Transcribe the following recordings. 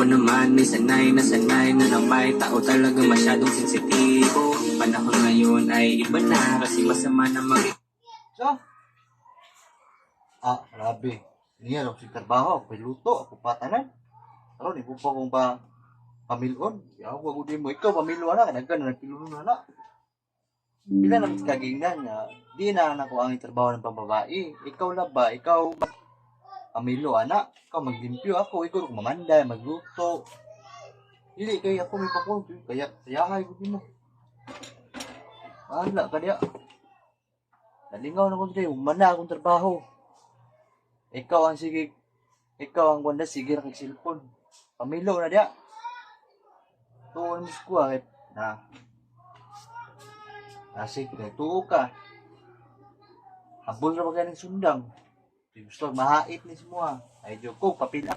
ko naman ay sanay na lang may tao talaga masyadong sensitibo. Panahon ngayon ay iba na kasi masama na So? Grabe. Niya, ako sa trabaho, ako luto, ako patanan. Ano, di po pa kung pamilon. Ako, wag din mo, ikaw, pamilon na, kanagkan na nagpilon na. Pila lang kagingnan nga, di na anak ko ang trabaho ng pambabae. Ikaw na ba? Ikaw, pamilo, anak. Ikaw, maglimpyo ako, ikaw, mamanday, magluto. Hindi, kaya ako may papunto. Kaya, sayahay ko din mo. Wala ka diya. Nalingaw na ko today, umana akong trabaho. Ikaw ang wanda, sige na kay cellphone. Pamilo na diya. Tuon mo ko sige, tuo ka. Habol na ba ganing sundang? Gusto, mahait ni semua. Ay, Diyo ko, papila.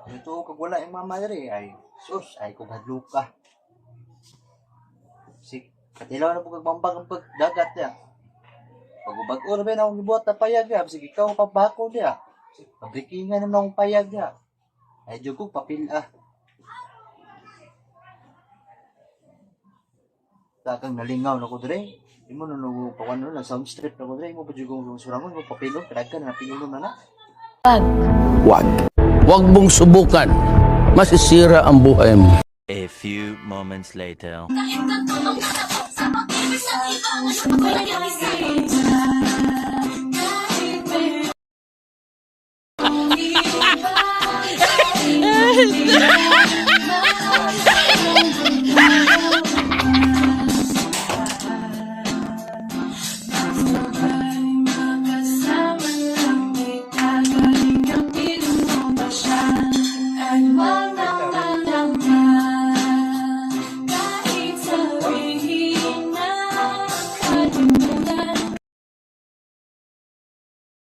Ito, kag wala yung mama rin. Ay, sus, ay, kung hadlo ka. Sige, katilaw na po kagbambag ang pagdagat niya. Pag-ubag-o na ba na akong gibuhat na payag niya. Sige, ikaw pabako niya. Pabrikingan naman akong payag niya. Ay, Diyo ko, papila. Takang nalingaw na ko dre. Di mo nung pawano na sound strip na ko dre. Mo pa jugong surangon mo papilon. Kadagkan na pinulon na na. Huwag mong subukan. Masisira ang buhay mo. A few moments later.